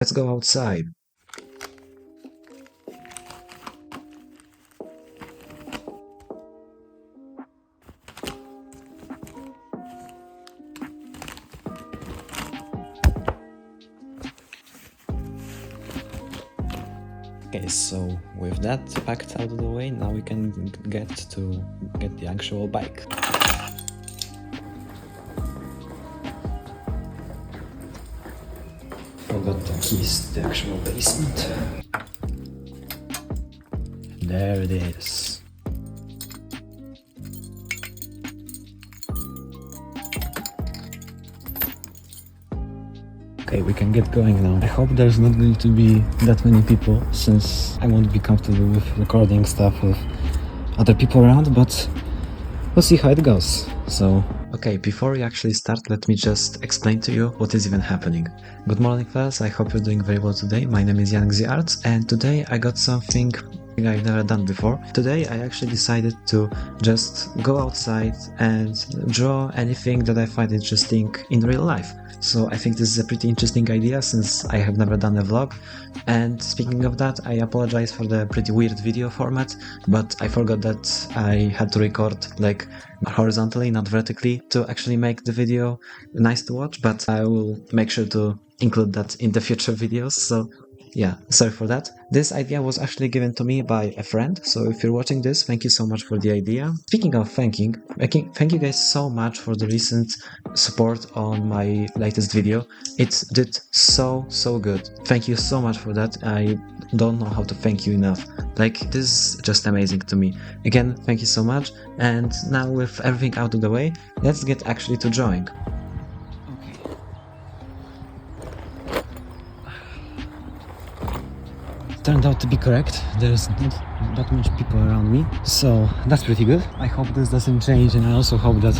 Let's go outside. Okay, so with that packed out of the way, now we can get the actual bike. Forgot the keys to the actual basement. There it is. Okay, we can get going now. I hope there's not going to be that many people, since I won't be comfortable with recording stuff with other people around, but we'll see how it goes. So, okay, before we actually start, let me just explain to you what is even happening. Good morning, fellas. I hope you're doing very well today. My name is Jan Arts, and today I got something I've never done before. Today I actually decided to just go outside and draw anything that I find interesting in real life. So I think this is a pretty interesting idea, since I have never done a vlog. And speaking of that, I apologize for the pretty weird video format, but I forgot that I had to record like horizontally, not vertically, to actually make the video nice to watch, but I will make sure to include that in the future videos. So yeah, sorry for that. This idea was actually given to me by a friend, so if you're watching this, thank you so much for the idea. Speaking of thank you guys so much for the recent support on my latest video. It did so good. Thank you so much for that. I don't know how to thank you enough. Like, this is just amazing to me. Again, thank you so much. And now with everything out of the way, let's get actually to drawing. Turned out to be correct. There's not that much people around me, so that's pretty good. I hope this doesn't change, and I also hope that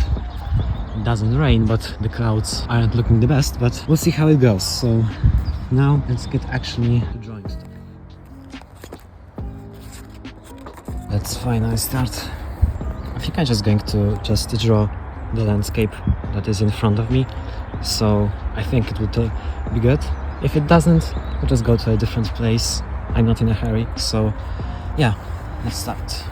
it doesn't rain, but the clouds aren't looking the best, but we'll see how it goes. So now let's get actually to drawing stuff. Let's finally start. I think I'm just going to draw the landscape that is in front of me, so I think it would be good. If it doesn't, we'll just go to a different place. I'm not in a hurry, so yeah, let's start.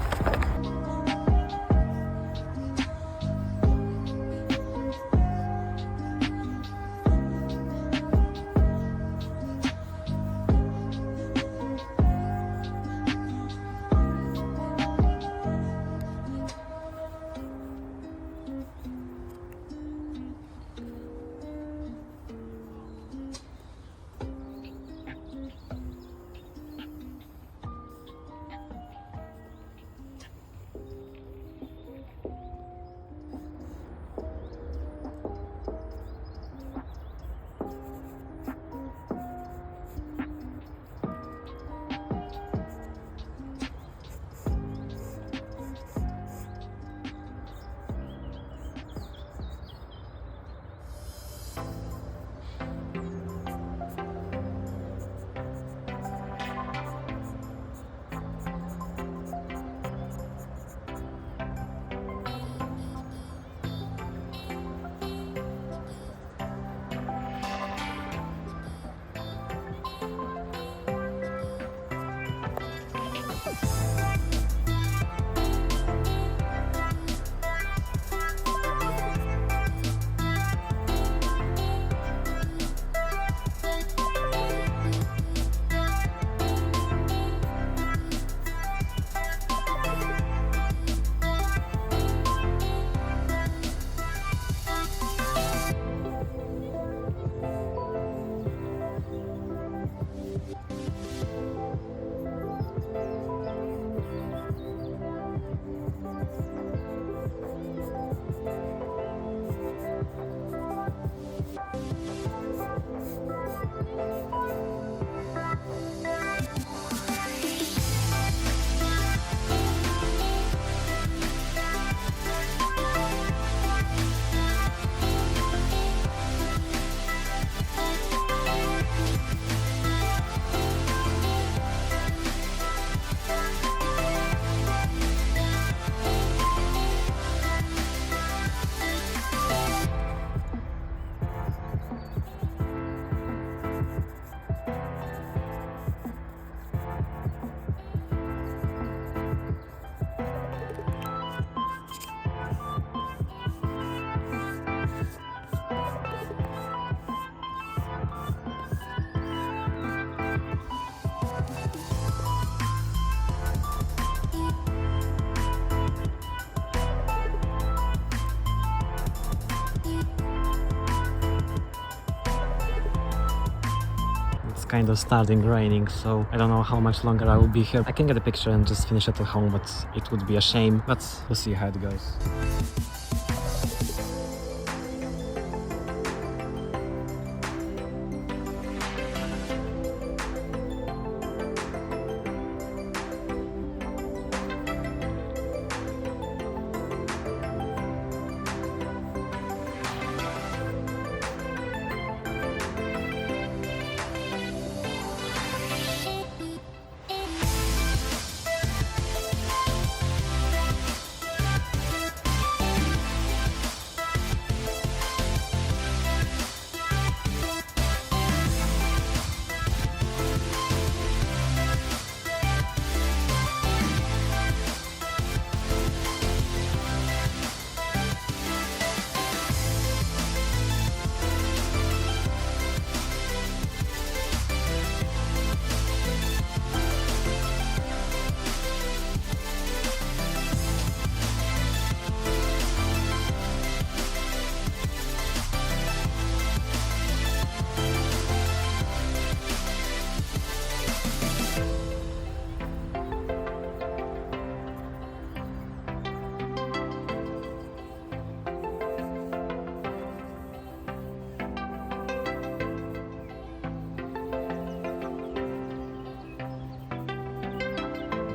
kind of starting raining, so I don't know how much longer I will be here. I can get a picture and just finish it at home, but it would be a shame. But we'll see how it goes.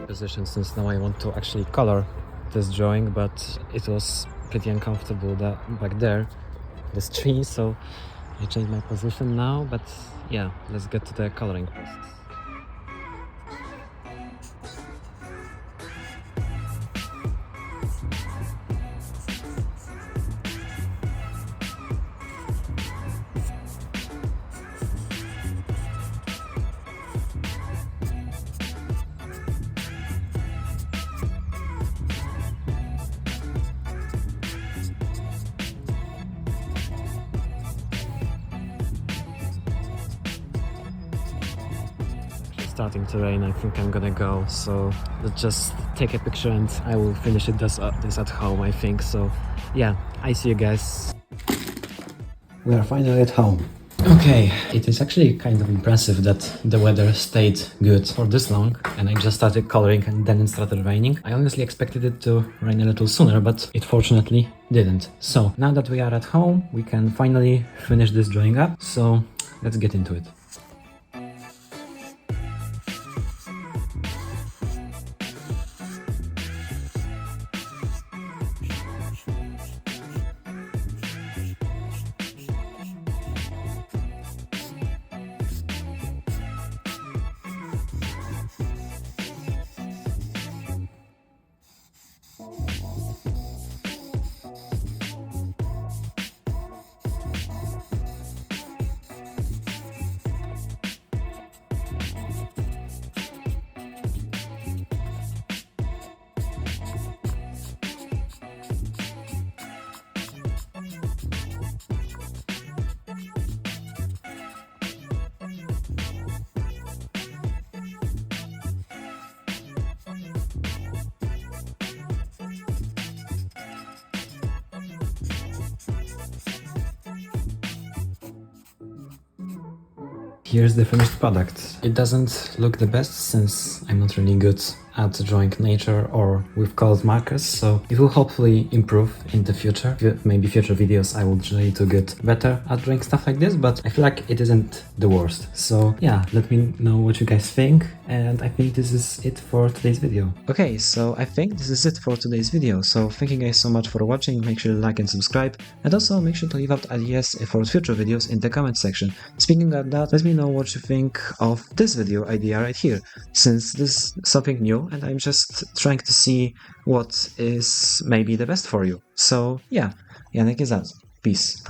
Position, since now I want to actually color this drawing, but it was pretty uncomfortable back there, this tree, so I changed my position now. But yeah, let's get to the coloring process. Starting to rain. I think I'm gonna go, so let's just take a picture and I will finish this at home, I think. So yeah, I see you guys. We are finally at home. Okay, it is actually kind of impressive that the weather stayed good for this long, and I just started coloring and then it started raining. I honestly expected it to rain a little sooner, but it fortunately didn't. So now that we are at home, we can finally finish this drawing up, so let's get into it. Here's the finished product. It doesn't look the best since I'm not really good at drawing nature or with colored markers, so it will hopefully improve in the future. Maybe future videos I will try to get better at drawing stuff like this, but I feel like it isn't the worst. So yeah, let me know what you guys think, and I think this is it for today's video. Okay, so I think this is it for today's video. So thank you guys so much for watching. Make sure to like and subscribe, and also make sure to leave out ideas for future videos in the comment section. Speaking of that, let me know what you think of this video idea right here, since this is something new and I'm just trying to see what is maybe the best for you. So yeah, Janek is out. Peace.